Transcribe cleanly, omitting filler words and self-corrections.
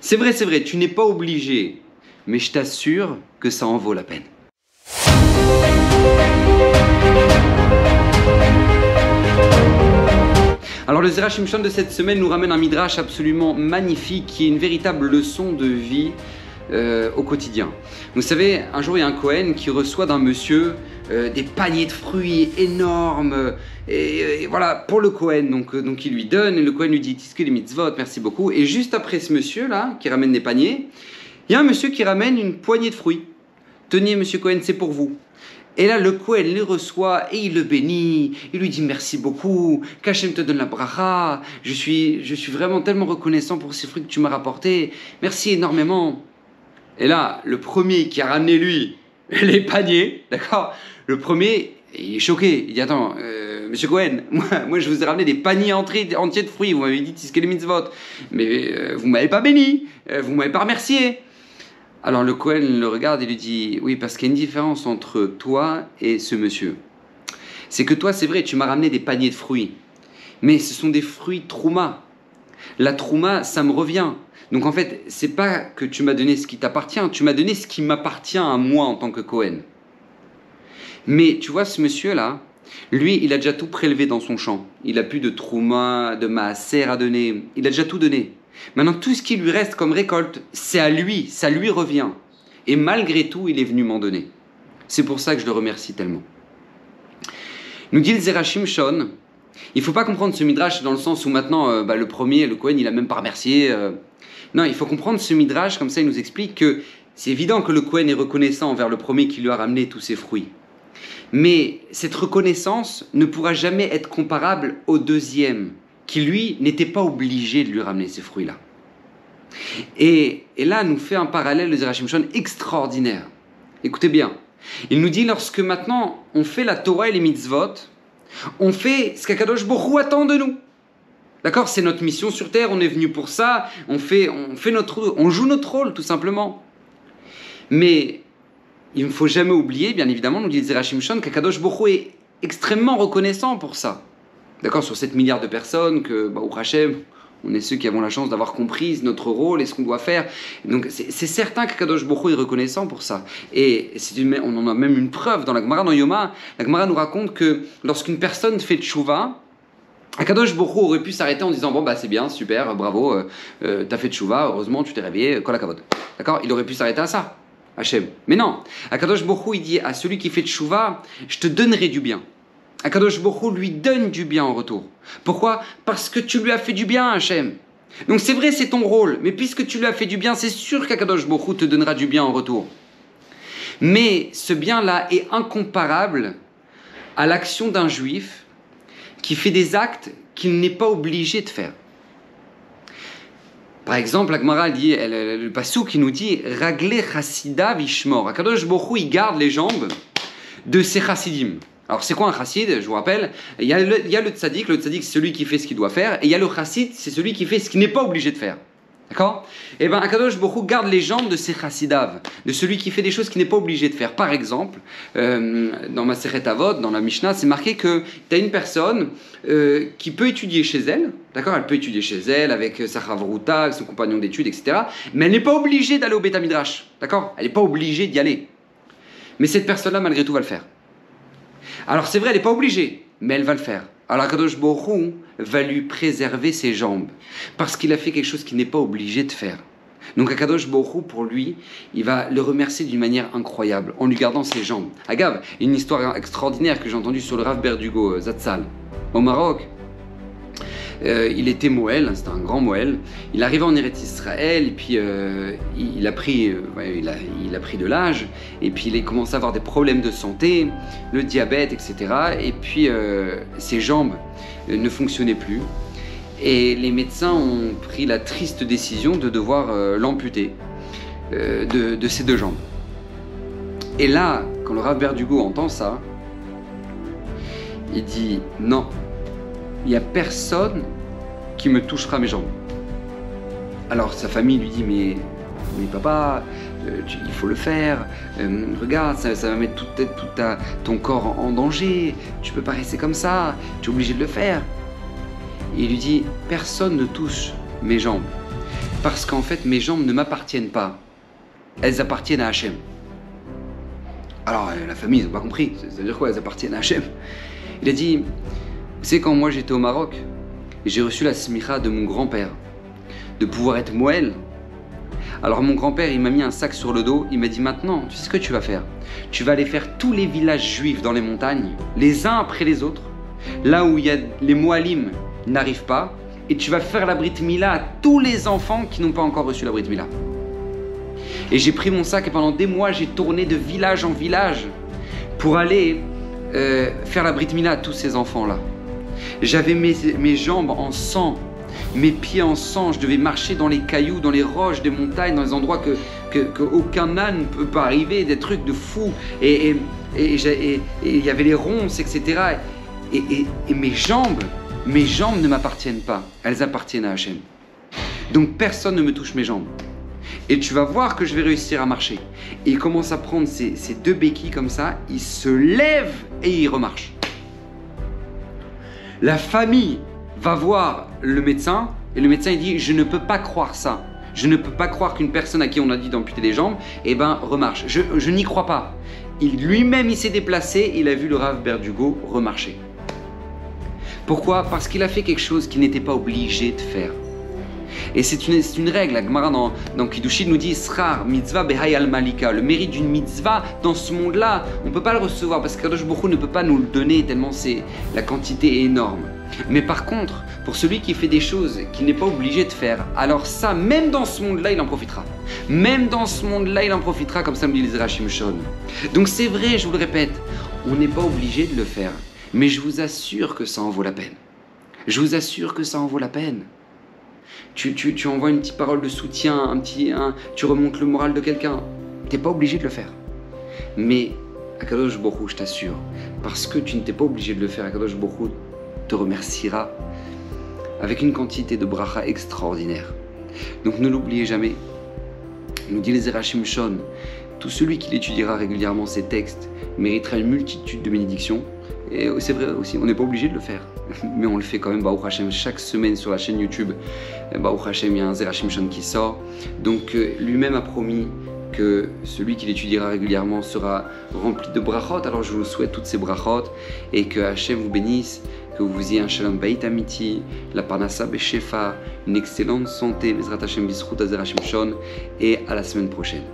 c'est vrai, tu n'es pas obligé, mais je t'assure que ça en vaut la peine. Alors le Zera Shimshon de cette semaine nous ramène un midrash absolument magnifique qui est une véritable leçon de vie au quotidien. Vous savez, un jour il y a un Kohen qui reçoit d'un monsieur des paniers de fruits énormes et voilà, pour le Kohen, donc il lui donne et le Kohen lui dit « Tiske les mitzvot, merci beaucoup » et juste après ce monsieur là qui ramène des paniers, il y a un monsieur qui ramène une poignée de fruits. « Tenez monsieur Kohen, c'est pour vous ». Et là, le Kohen les reçoit et il le bénit. Il lui dit merci beaucoup, qu'Hachem te donne la bracha. Je suis vraiment tellement reconnaissant pour ces fruits que tu m'as rapportés. Merci énormément. Et là, le premier qui a ramené lui les paniers, d'accord? Le premier, il est choqué. Il dit attends, monsieur Cohen, moi je vous ai ramené des paniers entiers de fruits. Vous m'avez dit tiske les mitzvot, mais vous m'avez pas béni, vous m'avez pas remercié. Alors le Kohen le regarde et lui dit « Oui, parce qu'il y a une différence entre toi et ce monsieur. C'est que toi, c'est vrai, tu m'as ramené des paniers de fruits, mais ce sont des fruits trouma. La trouma, ça me revient. Donc en fait, c'est pas que tu m'as donné ce qui t'appartient, tu m'as donné ce qui m'appartient à moi en tant que Kohen. Mais tu vois, ce monsieur-là, lui, il a déjà tout prélevé dans son champ. Il a plus de trouma, de maaser à donner, il a déjà tout donné. Maintenant, tout ce qui lui reste comme récolte, c'est à lui, ça lui revient. Et malgré tout, il est venu m'en donner. C'est pour ça que je le remercie tellement. Nous dit le Zera Shimshon, il ne faut pas comprendre ce midrash dans le sens où maintenant, le premier, le Kohen, il n'a même pas remercié. Non, il faut comprendre ce midrash, comme ça il nous explique que c'est évident que le Kohen est reconnaissant envers le premier qui lui a ramené tous ses fruits. Mais cette reconnaissance ne pourra jamais être comparable au deuxième, qui lui n'était pas obligé de lui ramener ces fruits-là. Et là nous fait un parallèle de Zera Shimshon extraordinaire. Écoutez bien, il nous dit lorsque maintenant on fait la Torah et les mitzvot, on fait ce qu'Akadosh Baruch Hu attend de nous. D'accord, c'est notre mission sur terre, on est venu pour ça, on joue notre rôle tout simplement. Mais il ne faut jamais oublier, bien évidemment, nous dit Zera Shimshon, qu'Akadosh Baruch Hu est extrêmement reconnaissant pour ça. D'accord, sur 7 milliards de personnes, que, Baruch Hashem, on est ceux qui avons la chance d'avoir compris notre rôle et ce qu'on doit faire. Donc c'est certain qu'Akadosh Baruch Hu est reconnaissant pour ça. Et on en a même une preuve dans la Gemara, dans Yoma. La Gemara nous raconte que lorsqu'une personne fait tchouva, Akadosh Baruch Hu aurait pu s'arrêter en disant « Bon, c'est bien, super, bravo, t'as fait tchouva, heureusement, tu t'es réveillé, kol hakavod. » D'accord, il aurait pu s'arrêter à ça, Hachem. Mais non, Akadosh Baruch Hu, il dit à celui qui fait tchouva « Je te donnerai du bien. » Akadosh Baruch Hu lui donne du bien en retour. Pourquoi? Parce que tu lui as fait du bien, Hachem. Donc c'est vrai, c'est ton rôle, mais puisque tu lui as fait du bien, c'est sûr qu'Akadosh Baruch Hu te donnera du bien en retour. Mais ce bien-là est incomparable à l'action d'un juif qui fait des actes qu'il n'est pas obligé de faire. Par exemple, la Gemara dit, le passouk qui nous dit « Ragle chassida vishmor ». Akadosh Baruch Hu, il garde les jambes de ses chassidim. Alors c'est quoi un chassid? Je vous rappelle, il y a le tzaddik c'est celui qui fait ce qu'il doit faire, et il y a le chassid, c'est celui qui fait ce qu'il n'est pas obligé de faire. D'accord? Et bien Akadosh Baruch Hu garde les jambes de ses chassidav, de celui qui fait des choses qu'il n'est pas obligé de faire. Par exemple, dans Masechet Avot, dans la Mishnah, c'est marqué que tu as une personne qui peut étudier chez elle, d'accord? Elle peut étudier chez elle avec sa chavruta, avec son compagnon d'études, etc. Mais elle n'est pas obligée d'aller au Beit Midrash, d'accord? Elle n'est pas obligée d'y aller. Mais cette personne-là, malgré tout, va le faire. Alors c'est vrai, elle n'est pas obligée, mais elle va le faire. Alors Akadosh Baruch Hu va lui préserver ses jambes, parce qu'il a fait quelque chose qu'il n'est pas obligé de faire. Donc Akadosh Baruch Hu, pour lui, il va le remercier d'une manière incroyable, en lui gardant ses jambes. Agav, une histoire extraordinaire que j'ai entendue sur le Rav Berdugo Zatzal, au Maroc. Il était Moël, c'était un grand Moël. Il arrivait en Eretz Israël et puis il a pris de l'âge et puis il a commencé à avoir des problèmes de santé, le diabète, etc. Et puis ses jambes ne fonctionnaient plus et les médecins ont pris la triste décision de devoir l'amputer de ses deux jambes. Et là, quand le Rav Berdugo entend ça, il dit non. Il n'y a personne qui me touchera mes jambes. Alors sa famille lui dit mais papa, il faut le faire, regarde, ça va mettre ton corps en danger, tu peux pas rester comme ça, tu es obligé de le faire. Et il lui dit personne ne touche mes jambes parce qu'en fait mes jambes ne m'appartiennent pas, elles appartiennent à Hachem. Alors la famille, ils n'ont pas compris, ça veut dire quoi, elles appartiennent à Hachem? Il a dit, c'est quand moi j'étais au Maroc, j'ai reçu la smicha de mon grand-père, de pouvoir être Moël. Alors mon grand-père, il m'a mis un sac sur le dos, il m'a dit maintenant, tu sais ce que tu vas faire? Tu vas aller faire tous les villages juifs dans les montagnes, les uns après les autres, là où il y a les Moalim n'arrivent pas, et tu vas faire la Brit Mila à tous les enfants qui n'ont pas encore reçu la Brit Mila. Et j'ai pris mon sac et pendant des mois, j'ai tourné de village en village pour aller faire la Brit Mila à tous ces enfants-là. J'avais mes jambes en sang, mes pieds en sang, je devais marcher dans les cailloux, dans les roches des montagnes, dans les endroits qu'aucun âne ne peut pas arriver, des trucs de fou. Et il y avait les ronces, etc. Et mes jambes ne m'appartiennent pas, elles appartiennent à Hachem. Donc personne ne me touche mes jambes. Et tu vas voir que je vais réussir à marcher. Et il commence à prendre ses deux béquilles comme ça, il se lève et il remarche. La famille va voir le médecin et le médecin il dit je ne peux pas croire ça. Je ne peux pas croire qu'une personne à qui on a dit d'amputer les jambes, remarche. Je n'y crois pas. Lui-même il s'est déplacé, il a vu le Rav Berdugo remarcher. Pourquoi? Parce qu'il a fait quelque chose qu'il n'était pas obligé de faire. Et c'est une règle, la Gemara dans Kiddushin nous dit Srar mitzvah behai al malika. Le mérite d'une mitzvah dans ce monde-là, on ne peut pas le recevoir parce que Kadosh Baruch Hu ne peut pas nous le donner tellement la quantité est énorme. Mais par contre, pour celui qui fait des choses qu'il n'est pas obligé de faire, alors ça, même dans ce monde-là, il en profitera. Même dans ce monde-là, il en profitera, comme ça me dit les Zera Shimshon. Donc c'est vrai, je vous le répète, on n'est pas obligé de le faire. Mais je vous assure que ça en vaut la peine. Je vous assure que ça en vaut la peine. Tu envoies une petite parole de soutien, tu remontes le moral de quelqu'un. Tu n'es pas obligé de le faire. Mais Akadosh Baruch Hu, je t'assure, parce que tu n'étais pas obligé de le faire, Akadosh Baruch Hu te remerciera avec une quantité de bracha extraordinaire. Donc ne l'oubliez jamais. Il nous dit les Zera Shimshon, tout celui qui étudiera régulièrement ces textes méritera une multitude de bénédictions. Et c'est vrai aussi, on n'est pas obligé de le faire, mais on le fait quand même, Baruch Hashem, chaque semaine sur la chaîne YouTube. Baruch Hashem, il y a un Zera Shimshon qui sort. Donc lui-même a promis que celui qui l'étudiera régulièrement sera rempli de brachot. Alors je vous souhaite toutes ces brachot et que Hashem vous bénisse, que vous ayez un shalom bayit amiti, la parnassa beshefa, une excellente santé, Bezrat Hashem bisrout Zera Shimshon, et à la semaine prochaine.